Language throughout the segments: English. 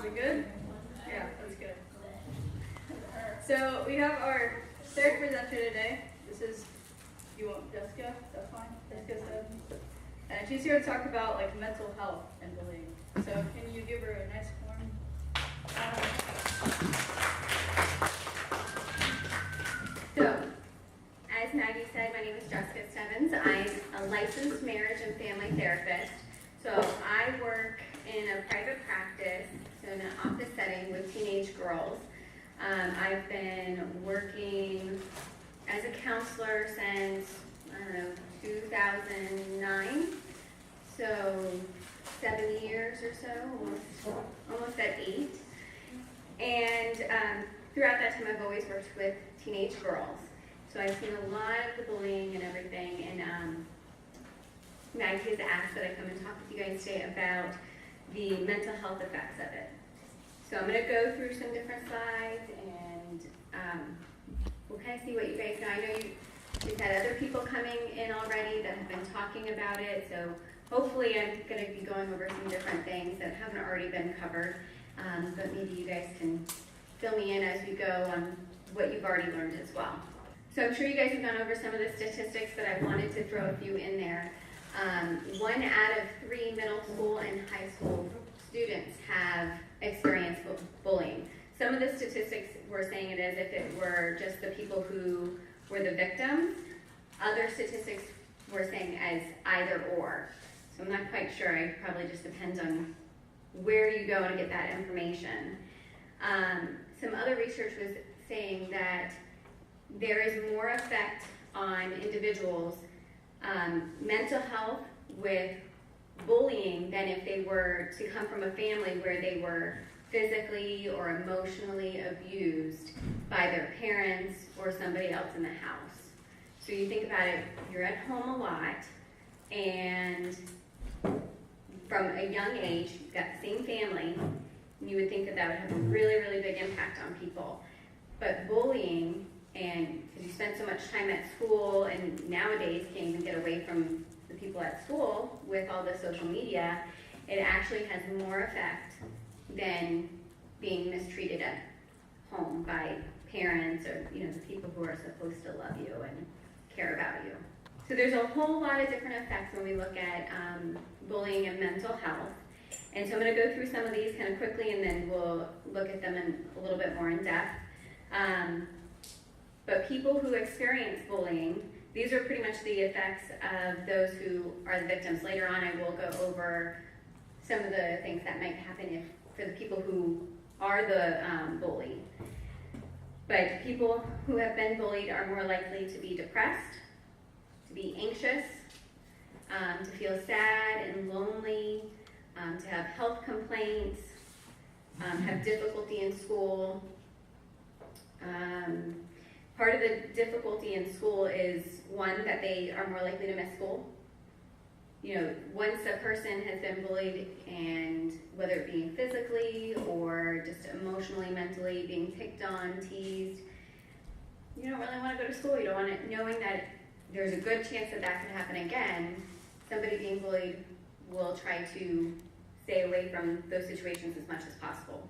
we good? Yeah, that's good. So we have our third presenter today. This is, you want Jessica? That's fine. Jessica Stebbins. And she's here to talk about like mental health and bullying. So can you give her a nice warm? So, as Maggie said, my name is Jessica Stebbins. I'm a licensed marriage and family therapist. So I work in a private practice, so in an office setting with teenage girls. I've been working as a counselor since, 2009. So 7 years or so, almost at 8. And throughout that time, I've always worked with teenage girls. So I've seen a lot of the bullying and everything. And Maggie has asked that I come and talk with you guys today about the mental health effects of it. So I'm going to go through some different slides and we'll kind of see what you guys know. I know we've had other people coming in already that have been talking about it. So hopefully I'm going to be going over some different things that haven't already been covered. But maybe you guys can fill me in as we go on what you've already learned as well. So I'm sure you guys have gone over some of the statistics, but I wanted to throw a few in there. 1 out of 3 middle school and high school students have experienced bullying. Some of the statistics were saying it as if it were just the people who were the victims. Other statistics were saying as either or. So I'm not quite sure. It probably just depends on where you go to get that information. Some other research was saying that there is more effect on individuals' mental health with bullying than if they were to come from a family where they were physically or emotionally abused by their parents or somebody else in the house. So you think about it, you're at home a lot, and from a young age, you've got the same family, and you would think that that would have a really, really big impact on people. But bullying, and because you spend so much time at school, and nowadays can't even get away from the people at school with all the social media, it actually has more effect than being mistreated at home by parents or the people who are supposed to love you and care about you. So there's a whole lot of different effects when we look at bullying and mental health. And so I'm going to go through some of these kind of quickly, and then we'll look at them in a little bit more in depth. But people who experience bullying, these are pretty much the effects of those who are the victims. Later on, I will go over some of the things that might happen for the people who are the bullied. But people who have been bullied are more likely to be depressed, to be anxious, to feel sad and lonely, to have health complaints, have difficulty in school. Part of the difficulty in school is, one, that they are more likely to miss school. Once a person has been bullied, and whether it be physically or just emotionally, mentally, being picked on, teased, you don't really want to go to school. You don't want it, knowing that there's a good chance that that could happen again. Somebody being bullied will try to stay away from those situations as much as possible.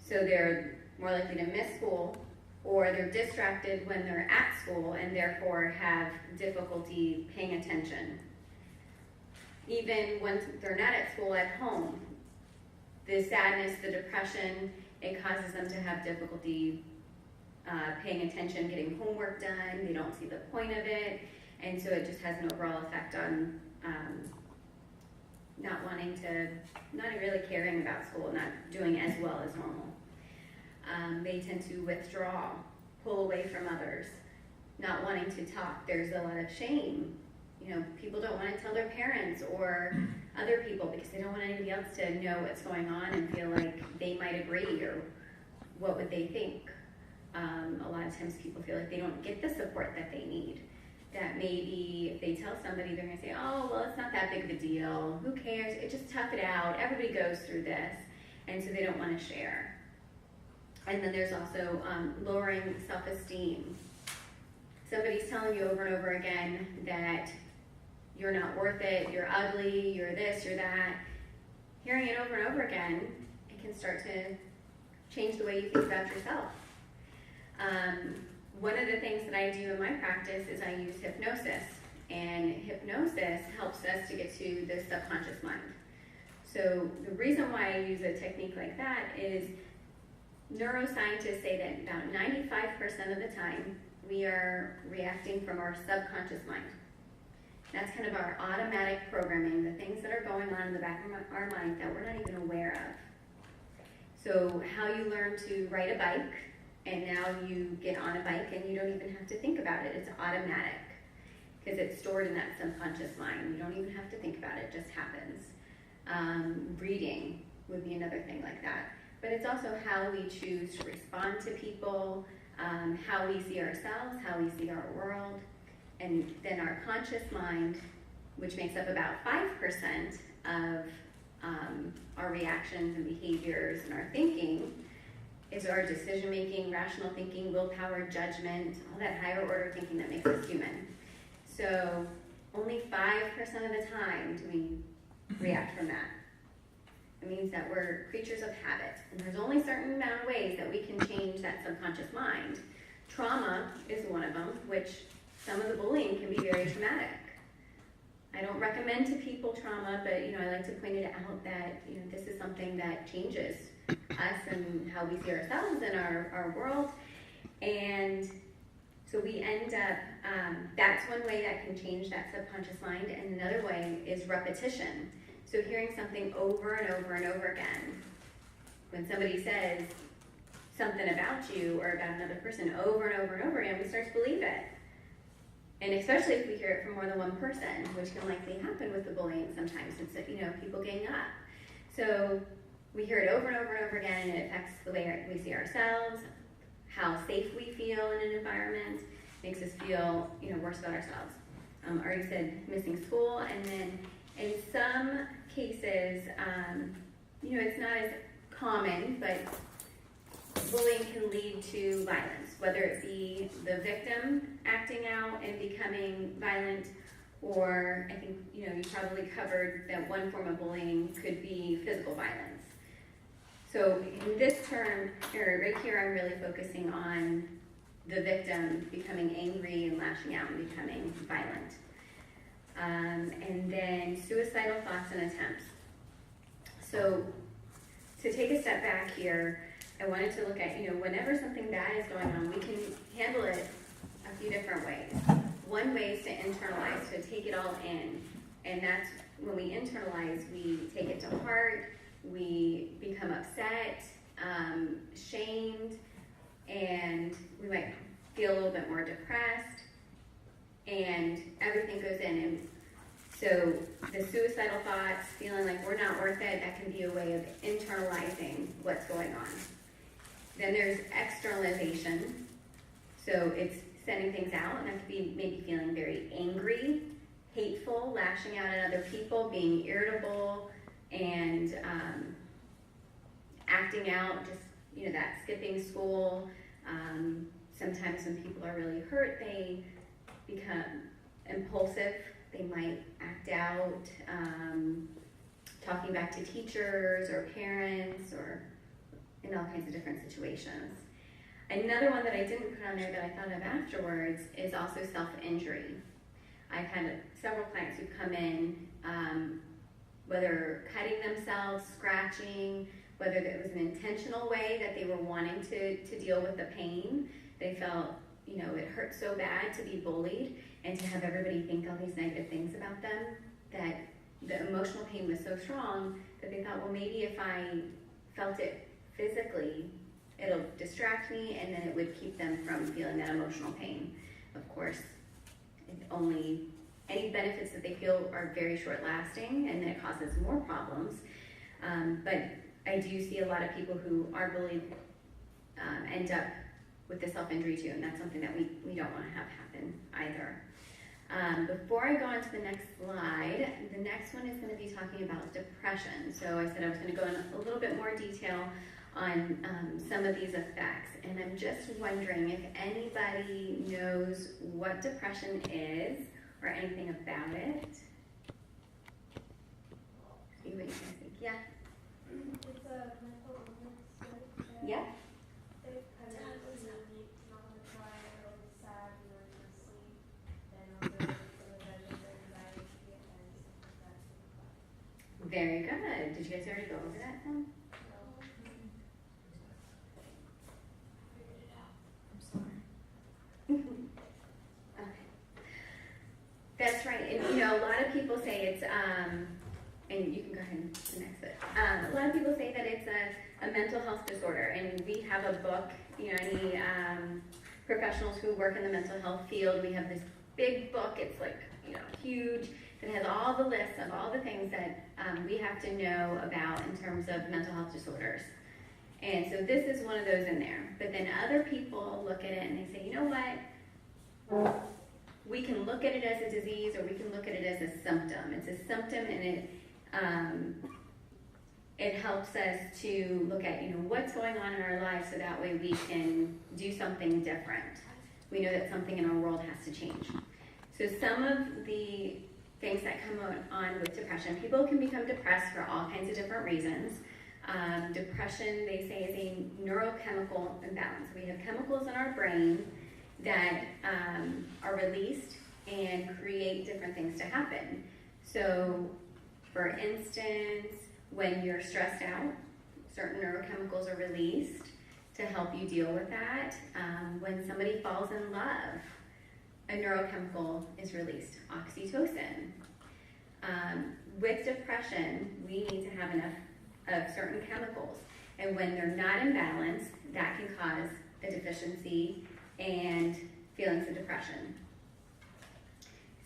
So they're more likely to miss school, or they're distracted when they're at school and therefore have difficulty paying attention. Even when they're not at school, at home, the sadness, the depression, it causes them to have difficulty paying attention, getting homework done. They don't see the point of it, and so it just has an overall effect on not really caring about school, not doing as well as normal. They tend to withdraw, pull away from others, not wanting to talk. There's a lot of shame. People don't want to tell their parents or other people because they don't want anybody else to know what's going on and feel like they might agree, or what would they think. A lot of times people feel like they don't get the support that they need. That maybe if they tell somebody, they're going to say, oh, well, it's not that big of a deal. Who cares? Just tough it out. Everybody goes through this. And so they don't want to share. And then there's also lowering self-esteem. Somebody's telling you over and over again that you're not worth it, you're ugly, you're this, you're that. Hearing it over and over again, it can start to change the way you think about yourself. One of the things that I do in my practice is I use hypnosis, and hypnosis helps us to get to the subconscious mind. So the reason why I use a technique like that is neuroscientists say that about 95% of the time we are reacting from our subconscious mind. That's kind of our automatic programming, the things that are going on in the back of our mind that we're not even aware of. So how you learn to ride a bike, and now you get on a bike and you don't even have to think about it. It's automatic because it's stored in that subconscious mind. You don't even have to think about it, it just happens. Reading would be another thing like that. But it's also how we choose to respond to people, how we see ourselves, how we see our world, and then our conscious mind, which makes up about 5% of our reactions and behaviors and our thinking, is our decision-making, rational thinking, willpower, judgment, all that higher order thinking that makes us human. So only 5% of the time do we react from that. It means that we're creatures of habit, and there's only a certain amount of ways that we can change that subconscious mind. Trauma is one of them, which some of the bullying can be very traumatic. I don't recommend to people trauma, but I like to point it out that this is something that changes us and how we see ourselves and our world. And so we end up, that's one way that can change that subconscious mind, and another way is repetition. So hearing something over and over and over again. When somebody says something about you or about another person over and over and over again, we start to believe it. And especially if we hear it from more than one person, which can likely happen with the bullying sometimes. It's people gang up. So we hear it over and over and over again, and it affects the way we see ourselves, how safe we feel in an environment, makes us feel worse about ourselves. Already said missing school, and then in some cases, it's not as common, but bullying can lead to violence, whether it be the victim acting out and becoming violent, or I think you probably covered that one form of bullying could be physical violence. So in this term, or right here, I'm really focusing on the victim becoming angry and lashing out and becoming violent. And then suicidal thoughts and attempts. So to take a step back here, I wanted to look at, whenever something bad is going on, we can handle it a few different ways. One way is to internalize, to take it all in. And that's when we internalize, we take it to heart, we become upset, shamed, and we might feel a little bit more depressed, and everything goes in. And so the suicidal thoughts, feeling like we're not worth it, that can be a way of internalizing what's going on. Then there's externalization. So it's sending things out, and that could be maybe feeling very angry, hateful, lashing out at other people, being irritable, and acting out, just, that skipping school. Sometimes when people are really hurt, they become impulsive. They might act out, talking back to teachers or parents or in all kinds of different situations. Another one that I didn't put on there that I thought of afterwards is also self-injury. I've had several clients who come in, whether cutting themselves, scratching, whether it was an intentional way that they were wanting to deal with the pain. They felt, it hurt so bad to be bullied and to have everybody think all these negative things about them, that the emotional pain was so strong that they thought, well, maybe if I felt it physically, it'll distract me, and then it would keep them from feeling that emotional pain. Of course, any benefits that they feel are very short-lasting, and then it causes more problems. But I do see a lot of people who are bullied end up with the self-injury too, and that's something that we don't want to have happen either. Before I go on to the next slide, the next one is going to be talking about depression. So I said I was going to go in a little bit more detail on some of these effects, and I'm just wondering if anybody knows what depression is or anything about it. See what you guys think. Yeah? It's a mental Very good. Did you guys already go over that then? Okay. That's right. And you know, a lot of people say it's and you can go ahead and next it. A lot of people say that it's a mental health disorder, and we have a book. You know, any professionals who work in the mental health field, we have this big book. It's like, you know, huge. It has all the lists of all the things that we have to know about in terms of mental health disorders. And so this is one of those in there. But then other people look at it and they say, you know what? We can look at it as a disease, or we can look at it as a symptom. It's a symptom, and it helps us to look at, you know, what's going on in our lives, so that way we can do something different. We know that something in our world has to change. So some of the things that come on with depression, people can become depressed for all kinds of different reasons. Depression, they say, is a neurochemical imbalance. We have chemicals in our brain that are released and create different things to happen. So, for instance, when you're stressed out, certain neurochemicals are released to help you deal with that. When somebody falls in love, a neurochemical is released, oxytocin. With depression, we need to have enough of certain chemicals, and when they're not in balance, that can cause a deficiency and feelings of depression.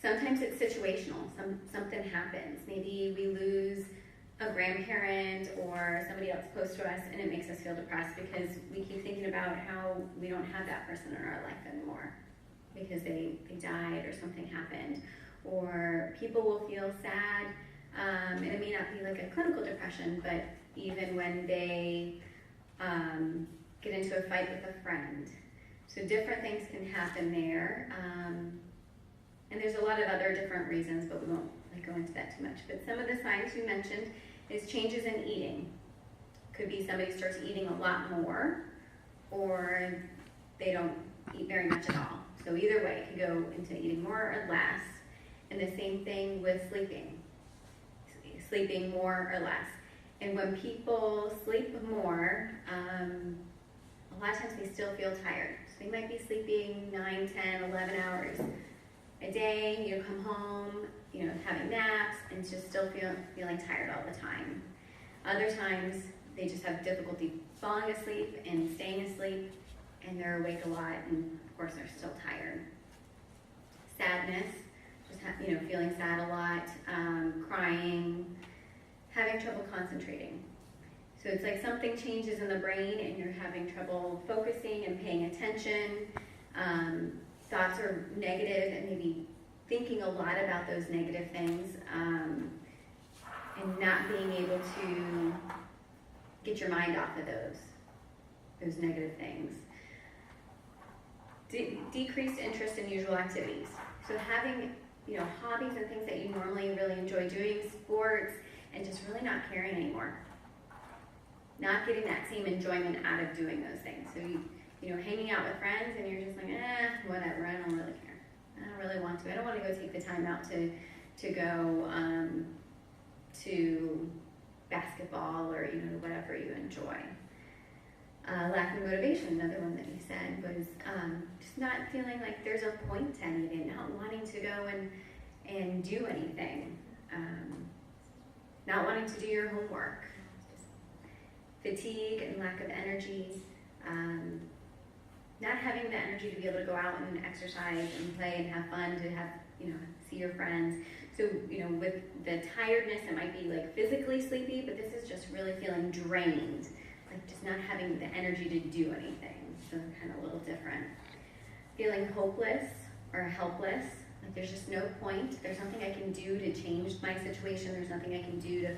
Sometimes it's situational. Something happens. Maybe we lose a grandparent or somebody else close to us, and it makes us feel depressed because we keep thinking about how we don't have that person in our life anymore because they died or something happened. Or people will feel sad, and it may not be like a clinical depression, but even when they get into a fight with a friend. So different things can happen there. And there's a lot of other different reasons, but we won't go into that too much. But some of the signs you mentioned is changes in eating. Could be somebody starts eating a lot more, or they don't eat very much at all. So either way, it could go into eating more or less. And the same thing with sleeping more or less. And when people sleep more, a lot of times they still feel tired. So they might be sleeping 9, 10, 11 hours a day, you know, come home, you know, having naps, and just still feeling tired all the time. Other times, they just have difficulty falling asleep and staying asleep, and they're awake a lot, and of course they're still tired. Sadness, just feeling sad a lot, crying, having trouble concentrating. So it's like something changes in the brain and you're having trouble focusing and paying attention. Thoughts are negative and maybe thinking a lot about those negative things, and not being able to get your mind off of those negative things. Decreased interest in usual activities. So having, you know, hobbies and things that you normally really enjoy doing, sports, and just really not caring anymore. Not getting that same enjoyment out of doing those things. So you know, hanging out with friends and you're just like, whatever, I don't really care. I don't really want to. I don't want to go take the time out to go to basketball or, you know, whatever you enjoy. Lack of motivation, another one that you said, was just not feeling like there's a point to anything, not wanting to go and do anything, not wanting to do your homework, fatigue and lack of energy, not having the energy to be able to go out and exercise and play and have fun, to have, you know, see your friends. So, you know, with the tiredness, it might be like physically sleepy, but this is just really feeling drained. Like just not having the energy to do anything, so kind of a little different. Feeling hopeless or helpless, like there's just no point. There's nothing I can do to change my situation. There's nothing I can do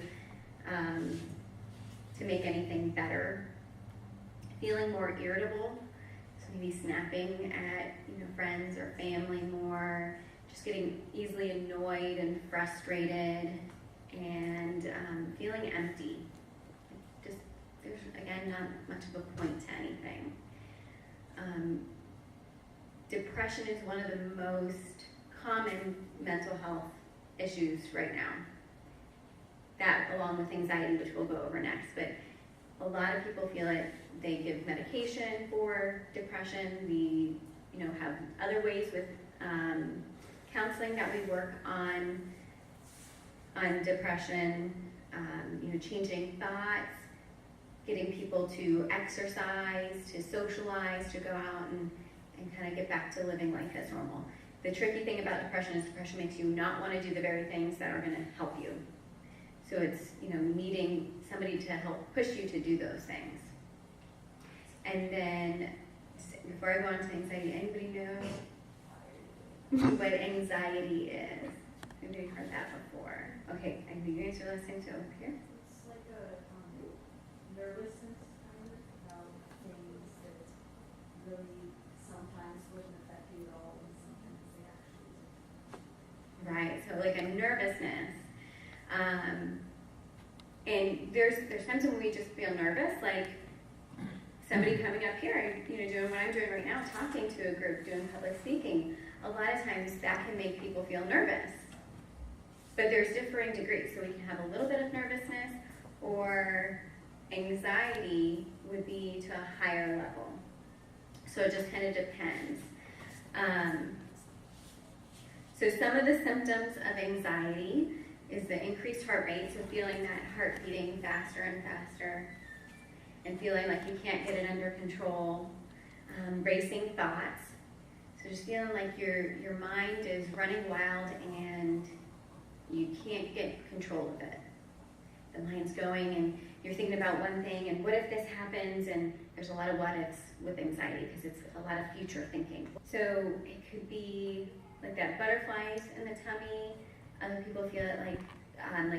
to make anything better. Feeling more irritable, so maybe snapping at, you know, friends or family more. Just getting easily annoyed and frustrated, and feeling empty. There's, again, not much of a point to anything. Depression is one of the most common mental health issues right now. that along with anxiety, which we'll go over next. But a lot of people feel it. They give medication for depression. We, have other ways with counseling that we work on depression. Changing thoughts, getting people to exercise, to socialize, to go out and kind of get back to living life as normal. The tricky thing about depression is depression makes you not want to do the very things that are going to help you. So it's, needing somebody to help push you to do those things. And then, before I go on to anxiety, anybody know what anxiety is? Anybody heard that before? Okay, I know you guys are listening to over here. It's like a nervousness kind of about things that really sometimes wouldn't affect you at all, and sometimes they actually do. Right, so like a nervousness. And there's times when we just feel nervous, like somebody coming up here, doing what I'm doing right now, talking to a group, doing public speaking. A lot of times that can make people feel nervous. But there's differing degrees, so we can have a little bit of nervousness, or anxiety would be to a higher level. So it just kind of depends. So some of the symptoms of anxiety is the increased heart rate, so feeling that heart beating faster and faster, and feeling like you can't get it under control, racing thoughts, so just feeling like your mind is running wild and you can't get control of it. The mind's going and you're thinking about one thing, and what if this happens, and there's a lot of what ifs with anxiety because it's a lot of future thinking. So it could be like that butterflies in the tummy. Other people feel it like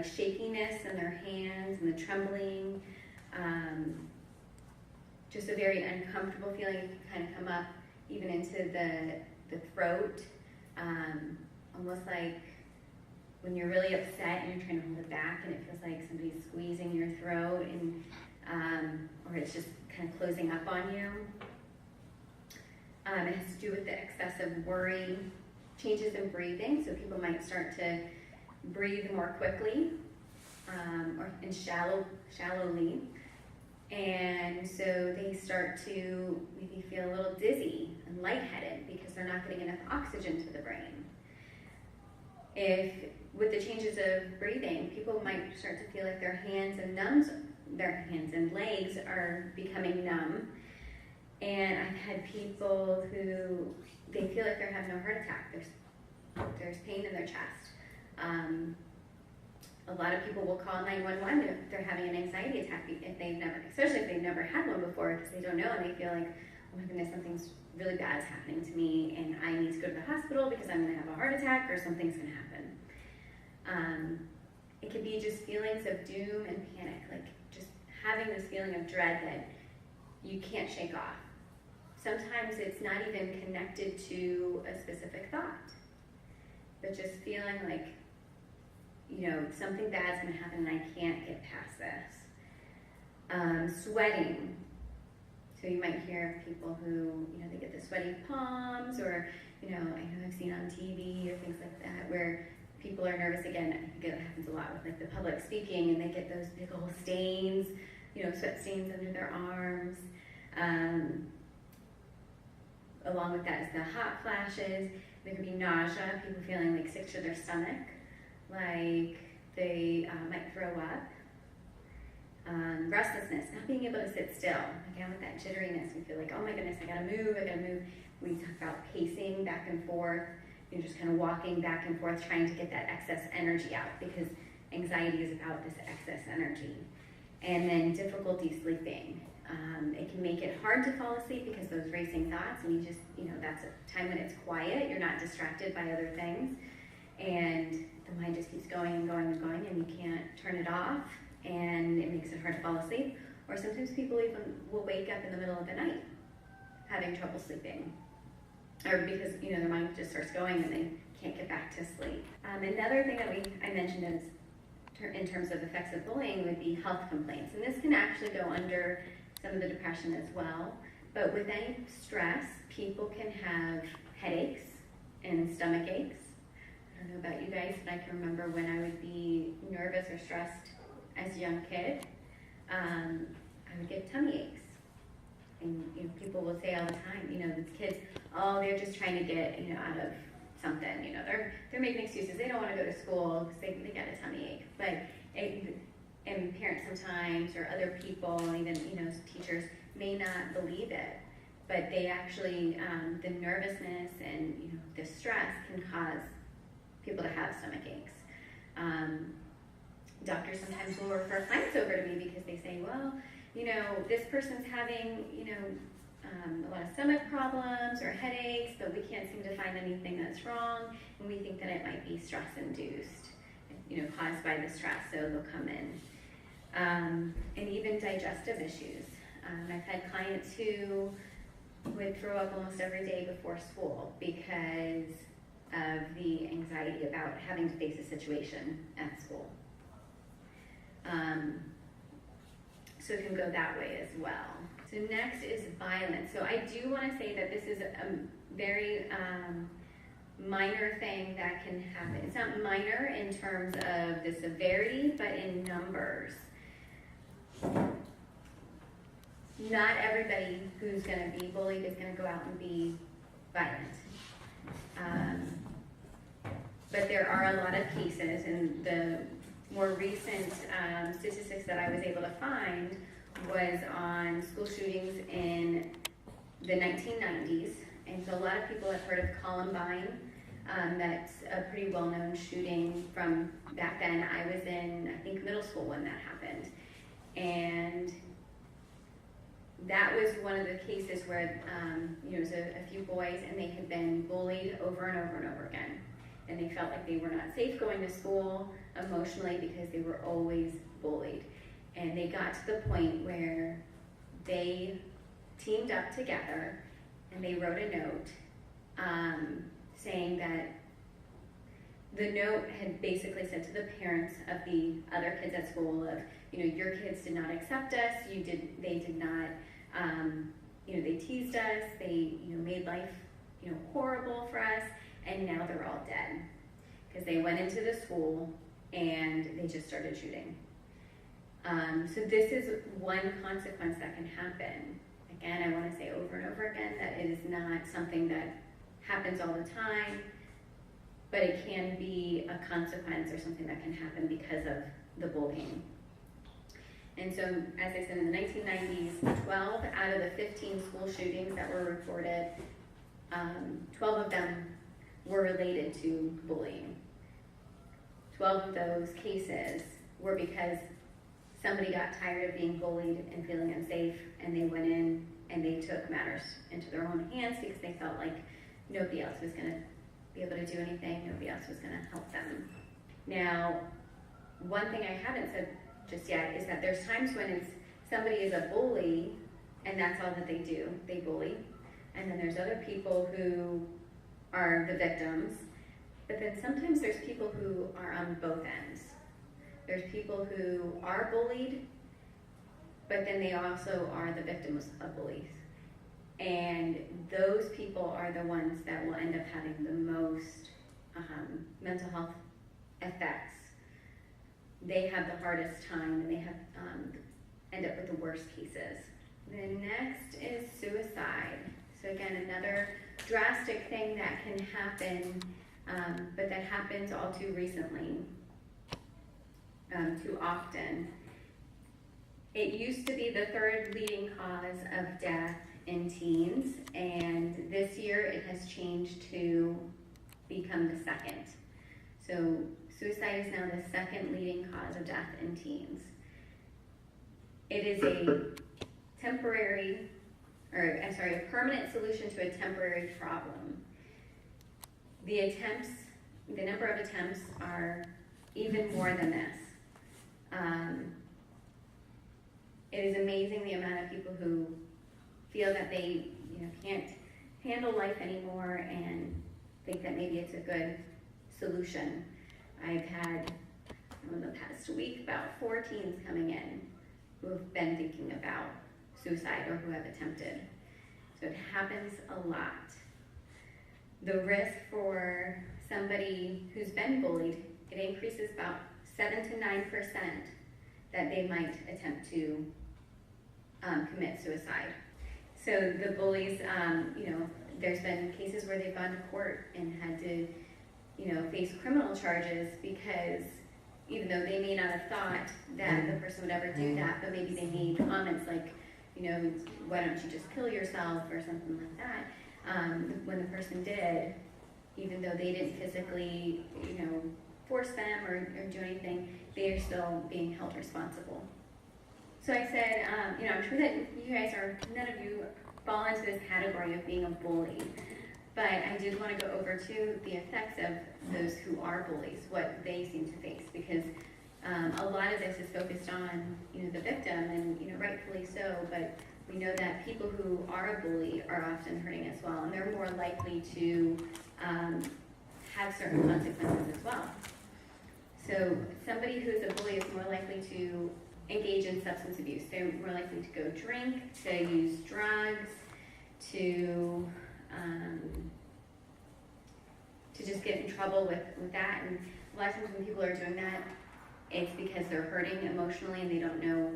shakiness in their hands and the trembling. Just a very uncomfortable feeling. It can kind of come up even into the throat, almost like when you're really upset and you're trying to hold it back, and it feels like somebody's squeezing your throat, and or it's just kind of closing up on you. It has to do with the excessive worry, changes in breathing, so people might start to breathe more quickly or shallowly, and so they start to maybe feel a little dizzy and lightheaded because they're not getting enough oxygen to the brain. If with the changes of breathing, people might start to feel like their hands and legs are becoming numb. And I've had people who, they feel like they're having a heart attack. There's pain in their chest. A lot of people will call 911 if they're having an anxiety attack, especially if they've never had one before, because they don't know, and they feel like, oh my goodness, something's really bad is happening to me, and I need to go to the hospital because I'm going to have a heart attack or something's going to happen. It could be just feelings of doom and panic, like just having this feeling of dread that you can't shake off. Sometimes it's not even connected to a specific thought, but just feeling like, something bad's going to happen and I can't get past this. Sweating. So you might hear people who, they get the sweaty palms, or, I know I've seen on TV or things like that where people are nervous again. I think it happens a lot with like the public speaking, and they get those big old stains, sweat stains under their arms. Along with that is the hot flashes. There could be nausea, people feeling like sick to their stomach, like they might throw up. Restlessness, not being able to sit still. Again, with that jitteriness, we feel like, oh my goodness, I gotta move. We talk about pacing back and forth, just kind of walking back and forth, trying to get that excess energy out, because anxiety is about this excess energy. And then difficulty sleeping. It can make it hard to fall asleep because those racing thoughts, and you just, that's a time when it's quiet, you're not distracted by other things, and the mind just keeps going and going and going, and you can't turn it off, and it makes it hard to fall asleep. Or sometimes people even will wake up in the middle of the night having trouble sleeping, or because their mind just starts going and they can't get back to sleep. Another thing that I mentioned is in terms of effects of bullying would be health complaints, and this can actually go under some of the depression as well. But with any stress, people can have headaches and stomach aches. I don't know about you guys, but I can remember when I would be nervous or stressed as a young kid, I would get tummy aches. And people will say all the time, these kids, oh, they're just trying to get, out of something, they're making excuses. They don't want to go to school because they got a tummy ache. But and parents sometimes, or other people, even teachers, may not believe it. But they actually, the nervousness and the stress can cause people to have stomach aches. Doctors sometimes will refer clients over to me because they say, well, this person's having, a lot of stomach problems or headaches, but we can't seem to find anything that's wrong, and we think that it might be stress-induced, caused by the stress, so they'll come in. And even digestive issues. I've had clients who would throw up almost every day before school because of the anxiety about having to face a situation at school. So it can go that way as well. So next is violence. So I do want to say that this is a very minor thing that can happen. It's not minor in terms of the severity, but in numbers. Not everybody who's going to be bullied is going to go out and be violent. But there are a lot of cases, and the more recent statistics that I was able to find was on school shootings in the 1990s. And so a lot of people have heard of Columbine. That's a pretty well-known shooting from back then. I was in, I think, middle school when that happened. And that was one of the cases where it was a few boys, and they had been bullied over and over and over again. And they felt like they were not safe going to school emotionally because they were always bullied. And they got to the point where they teamed up together and they wrote a note saying that the note had basically said to the parents of the other kids at school of, your kids did not accept us, they did not, they teased us, they, made life, horrible for us, and now they're all dead. Because they went into the school and they just started shooting. So this is one consequence that can happen. Again, I want to say over and over again that it is not something that happens all the time, but it can be a consequence or something that can happen because of the bullying. And so, as I said, in the 1990s, 12 out of the 15 school shootings that were reported, 12 of them were related to bullying. 12 of those cases were because somebody got tired of being bullied and feeling unsafe, and they went in and they took matters into their own hands because they felt like nobody else was going to be able to do anything, nobody else was going to help them. Now, one thing I haven't said just yet is that there's times when somebody is a bully and that's all that they do, they bully. And then there's other people who are the victims, but then sometimes there's people who are on both ends. There's people who are bullied, but then they also are the victims of bullies. And those people are the ones that will end up having the most mental health effects. They have the hardest time, and they have end up with the worst cases. The next is suicide. So again, another drastic thing that can happen, but that happens all too recently, too often. It used to be the third leading cause of death in teens, and this year it has changed to become the second. So suicide is now the second leading cause of death in teens. It is a permanent solution to a temporary problem. The number of attempts are even more than this. It is amazing the amount of people who feel that they can't handle life anymore and think that maybe it's a good solution. I've had, in the past week, about 4 teens coming in who have been thinking about suicide or who have attempted. So it happens a lot. the risk for somebody who's been bullied, it increases about 7 to 9% that they might attempt to commit suicide. So the bullies, there's been cases where they've gone to court and had to, face criminal charges because even though they may not have thought that the person would ever do that, but maybe they made comments like, why don't you just kill yourself or something like that. When the person did, even though they didn't physically, force them or do anything, they are still being held responsible. So I said, I'm sure that you guys none of you fall into this category of being a bully, but I did want to go over to the effects of those who are bullies, what they seem to face, because a lot of this is focused on, the victim, and, rightfully so, but we know that people who are a bully are often hurting as well, and they're more likely to have certain consequences as well. So somebody who's a bully is more likely to engage in substance abuse. They're more likely to go drink, to use drugs, to just get in trouble with that. And a lot of times when people are doing that, it's because they're hurting emotionally and they don't know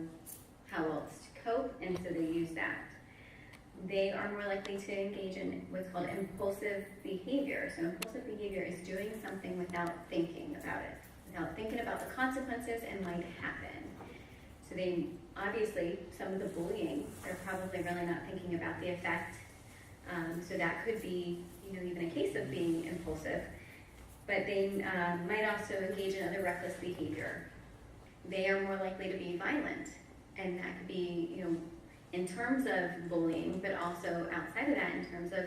how else to cope, and so they use that. They are more likely to engage in what's called impulsive behavior. So impulsive behavior is doing something without thinking about it, without thinking about the consequences and might happen. So they, obviously, some of the bullying, they're probably really not thinking about the effect. So that could be, even a case of being impulsive. But they might also engage in other reckless behavior. They are more likely to be violent. And that could be, in terms of bullying, but also outside of that in terms of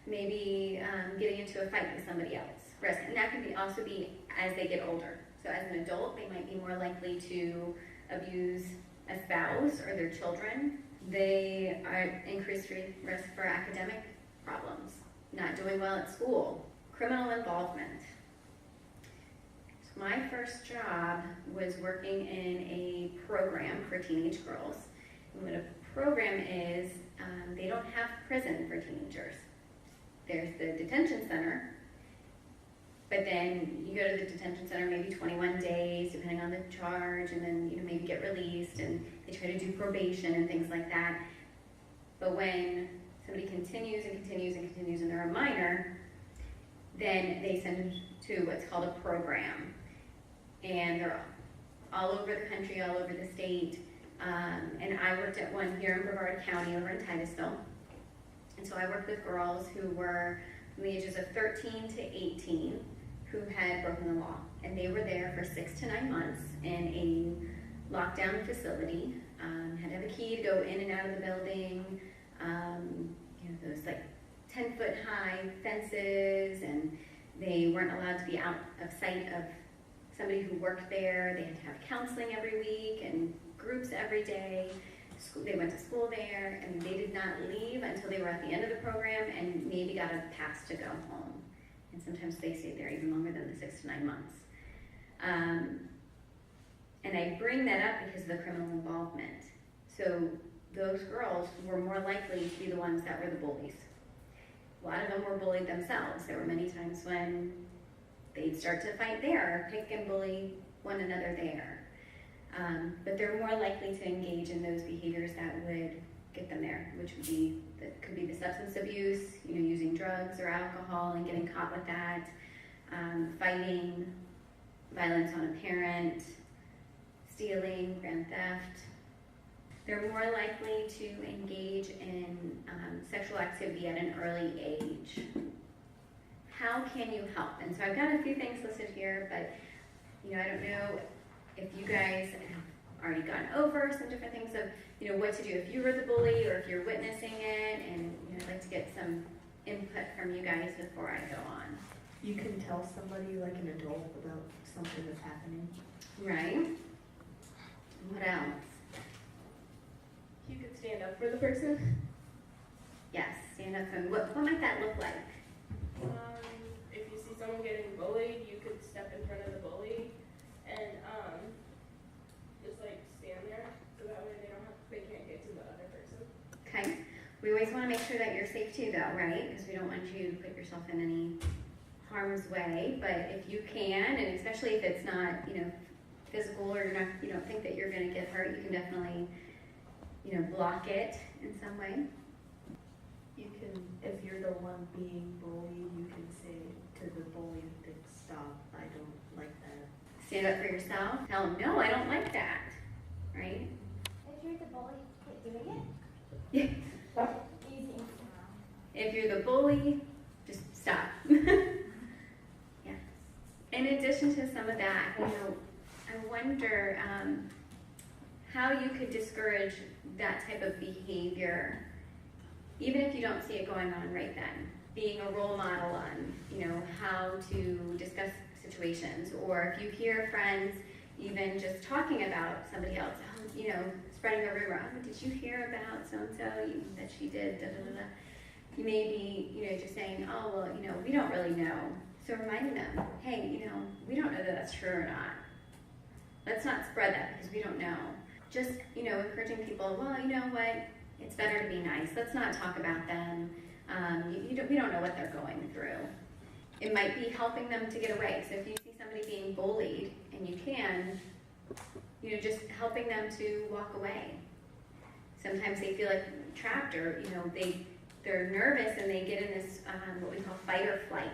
maybe getting into a fight with somebody else. And that could also be as they get older. So as an adult, they might be more likely to abuse a spouse or their children. They are increased risk for academic problems, not doing well at school, criminal involvement. So my first job was working in a program for teenage girls. And what a program is, they don't have prison for teenagers. There's the detention center, but then you go to the detention center maybe 21 days, depending on the charge, and then maybe get released, and they try to do probation and things like that. But when somebody continues and continues and continues and they're a minor, then they send them to what's called a program. And they're all over the country, all over the state. And I worked at one here in Brevard County over in Titusville. And so I worked with girls who were from the ages of 13 to 18 who had broken the law. And they were there for 6 to 9 months in a lockdown facility. Had to have a key to go in and out of the building. Those like 10-foot high fences, and they weren't allowed to be out of sight of somebody who worked there. They had to have counseling every week and groups every day. They went to school there, and they did not leave until they were at the end of the program and maybe got a pass to go home. And sometimes they stayed there even longer than the 6 to 9 months. And I bring that up because of the criminal involvement. So those girls were more likely to be the ones that were the bullies. A lot of them were bullied themselves. There were many times when they'd start to fight there, pick and bully one another there. But they're more likely to engage in those behaviors that would get them there, which could be the substance abuse, using drugs or alcohol and getting caught with that, fighting, violence on a parent, stealing, grand theft. They're more likely to engage in sexual activity at an early age. How can you help? And so I've got a few things listed here, but I don't know if you guys have already gone over some different things of what to do if you were the bully or if you're witnessing it, and I'd like to get some input from you guys before I go on. You can tell somebody, like an adult, about something that's happening. Right? What else? You could stand up for the person. Yes, stand up and what might that look like? If you see someone getting bullied, you could step in front of the bully and just like stand there, so that way they can't get to the other person. Okay. We always want to make sure that you're safe too, though, right? Because we don't want you to put yourself in any harm's way. But if you can, and especially if it's not, physical, or you don't think that you're going to get hurt, you can definitely, block it in some way. You can, if you're the one being bullied, you can say to the bully to stop, I don't like that. Stand up for yourself. Tell them, no, I don't like that, right? If you're the bully, quit doing Yeah. it. Easy. If you're the bully, just stop. Yeah. In addition to some of that, I wonder how you could discourage that type of behavior, even if you don't see it going on right then. Being a role model on, how to discuss situations, or if you hear friends even just talking about somebody else, spreading a rumor. Oh, did you hear about so-and-so that she did, da-da-da-da. You may be, just saying, oh, well, we don't really know. So reminding them, hey, we don't know that that's true or not. Let's not spread that because we don't know. Just, encouraging people, well, you know what? It's better to be nice. Let's not talk about them. We don't know what they're going through. It might be helping them to get away. So if you see somebody being bullied and you can, just helping them to walk away. Sometimes they feel like trapped, or, they're nervous and they get in this, what we call fight or flight.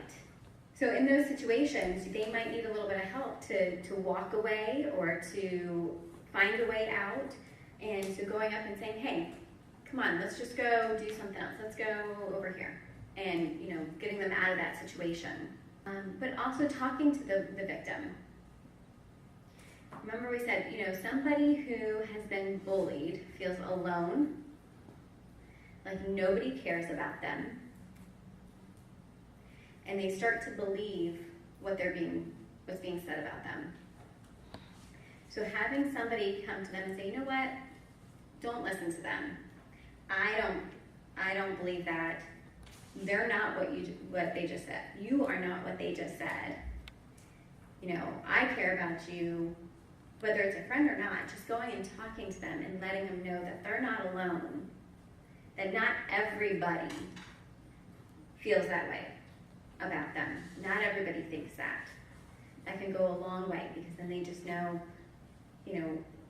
So in those situations, they might need a little bit of help to walk away or to find a way out. And so going up and saying, hey, come on, let's just go do something else. Let's go over here. And, getting them out of that situation. But also talking to the victim. Remember we said, somebody who has been bullied feels alone, like nobody cares about them, and they start to believe what's being said about them. So having somebody come to them and say, you know what, don't listen to them. I don't believe that. They're not what they just said. You are not what they just said. I care about you, whether it's a friend or not. Just going and talking to them and letting them know that they're not alone. That not everybody feels that way about them. Not everybody thinks that. That can go a long way, because then they just know,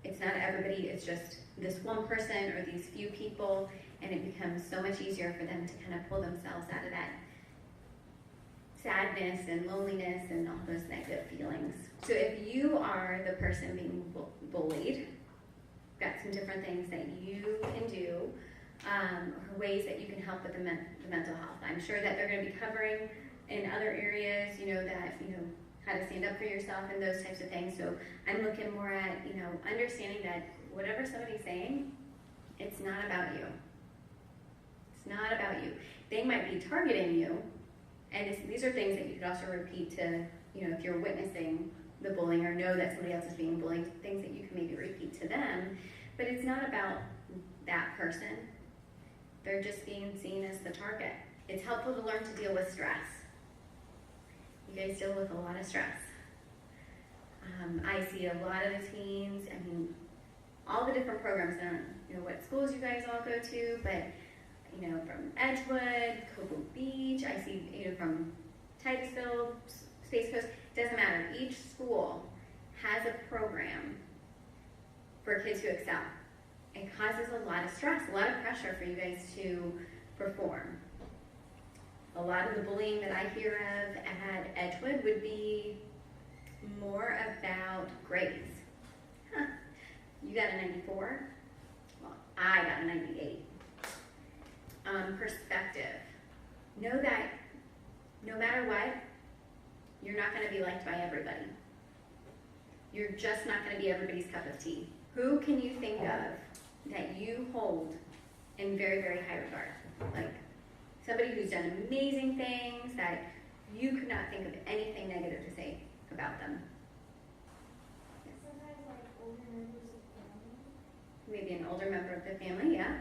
it's not everybody, it's just this one person or these few people, and it becomes so much easier for them to kind of pull themselves out of that sadness and loneliness and all those negative feelings. So if you are the person being bullied, got some different things that you can do, or ways that you can help with the mental health. I'm sure that they're going to be covering in other areas, how to stand up for yourself and those types of things. So I'm looking more at, understanding that whatever somebody's saying, it's not about you. It's not about you. They might be targeting you, and these are things that you could also repeat to, if you're witnessing the bullying or know that somebody else is being bullied, things that you can maybe repeat to them. But it's not about that person. They're just being seen as the target. It's helpful to learn to deal with stress. You guys deal with a lot of stress. I see a lot of the teens, all the different programs, I don't know what schools you guys all go to, but, from Edgewood, Cocoa Beach, I see, from Titusville, Space Coast, doesn't matter. Each school has a program for kids who excel. It causes a lot of stress, a lot of pressure for you guys to perform. A lot of the bullying that I hear of at Edgewood would be more about grades. Huh, you got a 94? Well, I got a 98. Perspective. Know that no matter what, you're not going to be liked by everybody. You're just not going to be everybody's cup of tea. Who can you think of that you hold in very, very high regard? Like somebody who's done amazing things that you could not think of anything negative to say about them. Sometimes like older members of family. Maybe an older member of the family, yeah.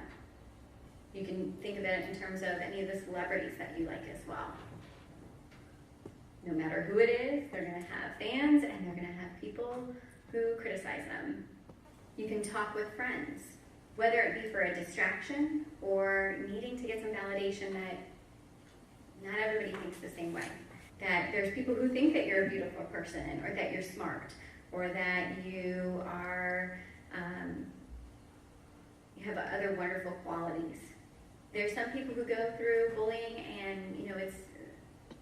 You can think of it in terms of any of the celebrities that you like as well. No matter who it is, they're going to have fans and they're going to have people who criticize them. You can talk with friends, whether it be for a distraction or needing to get some validation that not everybody thinks the same way. That there's people who think that you're a beautiful person, or that you're smart, or that you are, you have other wonderful qualities. There's some people who go through bullying and,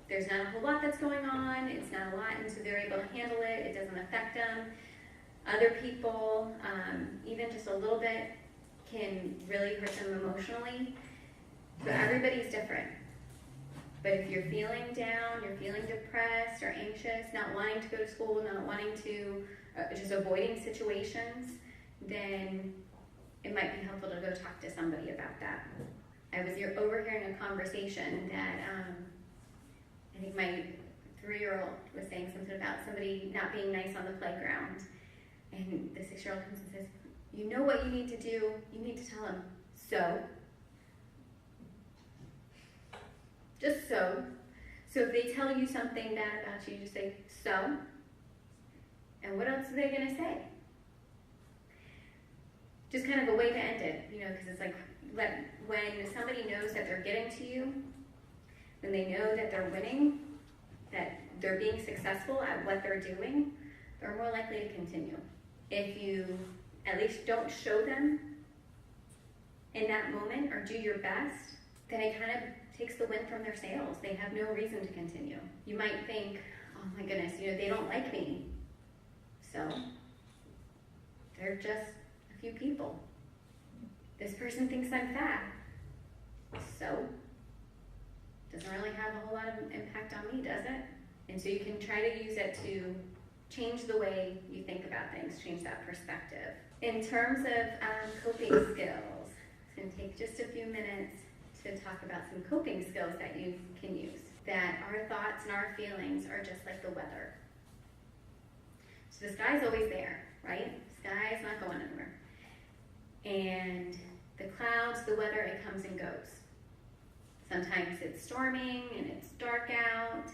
there's not a whole lot that's going on, it's not a lot, and so they're able to handle it, it doesn't affect them. Other people, even just a little bit, can really hurt them emotionally. So everybody's different. But if you're feeling down, you're feeling depressed or anxious, not wanting to go to school, not wanting to, just avoiding situations, then it might be helpful to go talk to somebody about that. I was overhearing a conversation that I think my 3-year-old was saying something about somebody not being nice on the playground. And the 6-year-old comes and says, you know what you need to do? You need to tell him, so. Just so. So if they tell you something bad about you, just say, so. And what else are they going to say? Just kind of a way to end it, because it's like when somebody knows that they're getting to you, when they know that they're winning, that they're being successful at what they're doing, they're more likely to continue. If you at least don't show them in that moment or do your best, then it kind of takes the wind from their sails. They have no reason to continue. You might think, oh my goodness, they don't like me. So, they're just a few people. This person thinks I'm fat. So, doesn't really have a whole lot of impact on me, does it? And so you can try to use it to change the way you think about things, change that perspective. In terms of coping skills, it's going to take just a few minutes to talk about some coping skills that you can use. That our thoughts and our feelings are just like the weather. So the sky's always there, right? The sky's not going anywhere. And the clouds, the weather, it comes and goes. Sometimes it's storming and it's dark out.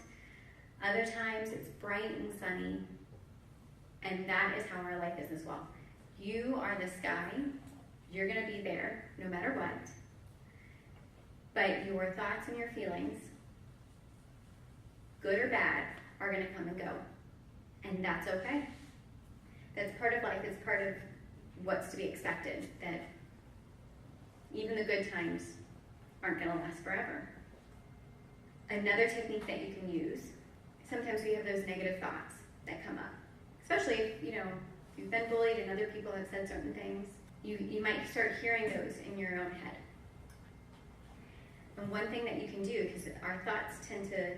Other times it's bright and sunny. And that is how our life is as well. You are the sky. You're going to be there no matter what. But your thoughts and your feelings, good or bad, are going to come and go. And that's okay. That's part of life. It's part of what's to be expected. That even the good times aren't going to last forever. Another technique that you can use, sometimes we have those negative thoughts that come up. Especially if, you've been bullied and other people have said certain things, you might start hearing those in your own head. And one thing that you can do, because our thoughts tend to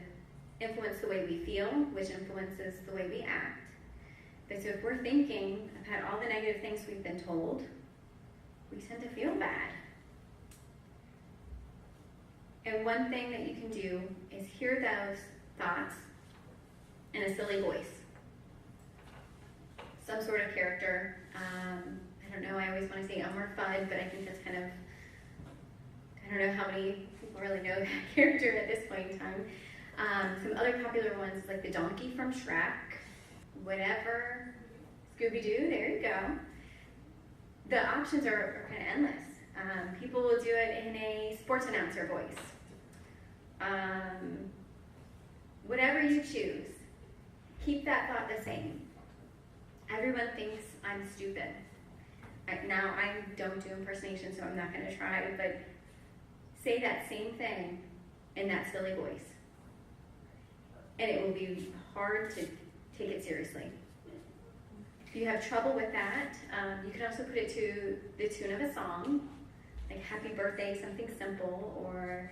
influence the way we feel, which influences the way we act. But so if we're thinking about all the negative things we've been told, we tend to feel bad. And one thing that you can do is hear those thoughts in a silly voice. Some sort of character. I don't know, I always want to say Elmer Fudd, but I think that's kind of, I don't know how many people really know that character at this point in time. Some other popular ones like the donkey from Shrek, whatever, Scooby-Doo, there you go. The options are kind of endless. People will do it in a sports announcer voice. Whatever you choose, keep that thought the same. Everyone thinks I'm stupid. Now, I don't do impersonation, so I'm not going to try, but say that same thing in that silly voice. And it will be hard to take it seriously. If you have trouble with that, you can also put it to the tune of a song, like Happy Birthday, something simple, or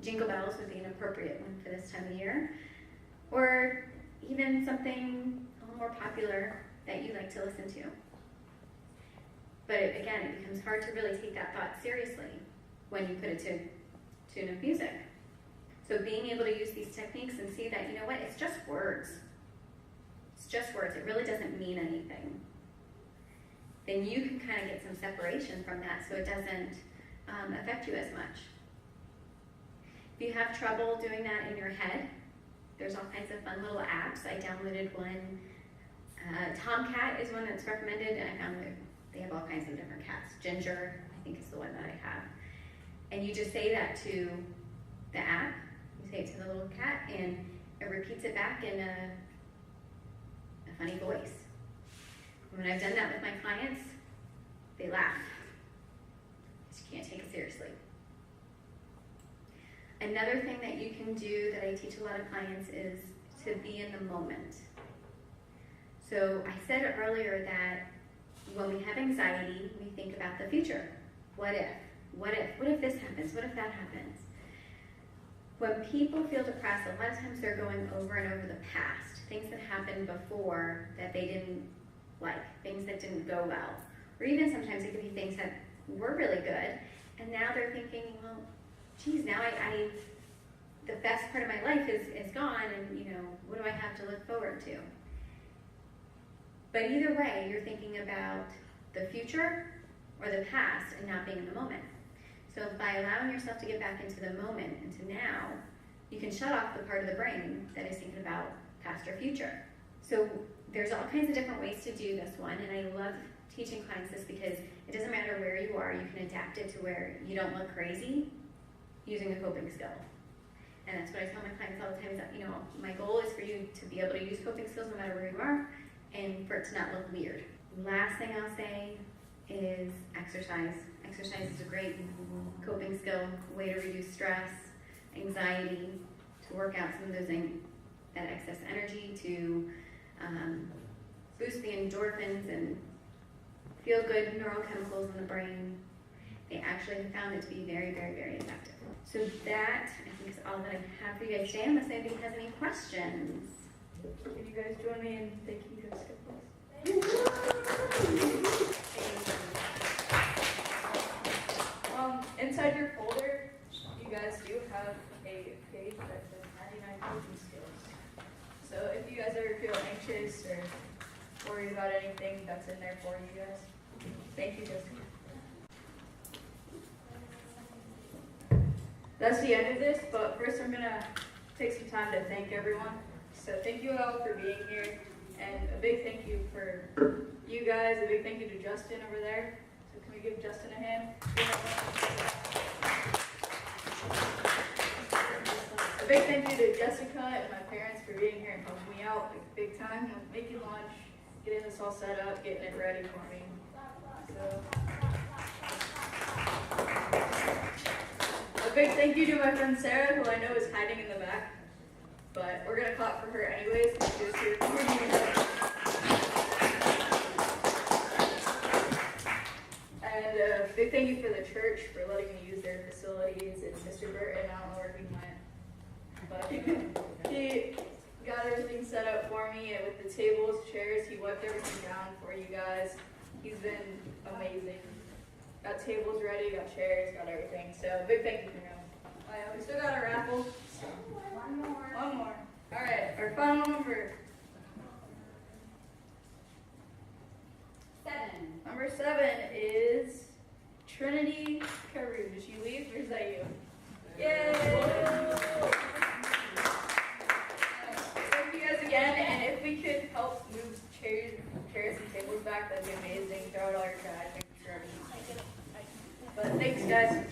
Jingle Bells would be an appropriate one for this time of year. Or even something a little more popular that you like to listen to. But again, it becomes hard to really take that thought seriously when you put it to tune of music. So being able to use these techniques and see that, it's just words. It's just words. It really doesn't mean anything. Then you can kind of get some separation from that so it doesn't affect you as much. If you have trouble doing that in your head, there's all kinds of fun little apps. I downloaded one. Tomcat is one that's recommended, and I found that they have all kinds of different cats. Ginger, I think, is the one that I have. And you just say that to the app, you say it to the little cat, and it repeats it back in a funny voice. When I've done that with my clients, they laugh. Because you can't take it seriously. Another thing that you can do that I teach a lot of clients is to be in the moment. So I said earlier that when we have anxiety, we think about the future. What if? What if? What if this happens? What if that happens? When people feel depressed, a lot of times they're going over and over the past, things that happened before that they didn't like, things that didn't go well. Or even sometimes it could be things that were really good, and now they're thinking, well, geez, now the best part of my life is gone, and what do I have to look forward to? But either way, you're thinking about the future or the past and not being in the moment. So by allowing yourself to get back into the moment, into now, you can shut off the part of the brain that is thinking about past or future. So there's all kinds of different ways to do this one, and I love teaching clients this because it doesn't matter where you are, you can adapt it to where you don't look crazy using a coping skill. And that's what I tell my clients all the time is that, my goal is for you to be able to use coping skills no matter where you are and for it to not look weird. Last thing I'll say is exercise. Exercise is a great coping skill, way to reduce stress, anxiety, to work out some of that excess energy, to boost the endorphins and feel good neurochemicals in the brain. They actually have found it to be very, very, very effective. So that, I think, is all that I have for you guys today, unless anybody has any questions. Can you guys join me in thanking Jessica, please? Inside your folder, you guys do have a page that says 99 coping skills. So if you guys ever feel anxious or worried about anything, that's in there for you guys. Thank you, Jessica. That's the end of this, but first I'm going to take some time to thank everyone. So thank you all for being here, and a big thank you for you guys, a big thank you to Justin over there. So can we give Justin a hand? A big thank you to Jessica and my parents for being here and helping me out big time with making lunch, getting this all set up, getting it ready for me. So, a big thank you to my friend Sarah, who I know is hiding in the back, but we're gonna clap for her anyways because she was here. And a big thank you for the church for letting me use their facilities, and Mr. Burton, I don't know where he went, but he got everything set up for me, and with the tables, chairs, he wiped everything down for you guys. He's been amazing. Got tables ready, got chairs, got everything. So big thank you for him. We still got a raffle. So. One more. All right, our final number. 7. Number 7 is Trinity Carew. Did she leave, or is that you? Yay! Thank you guys again, and if we could help move chairs and tables back, that'd be amazing. Throw out all your trash, make sure everything's. But thanks, guys.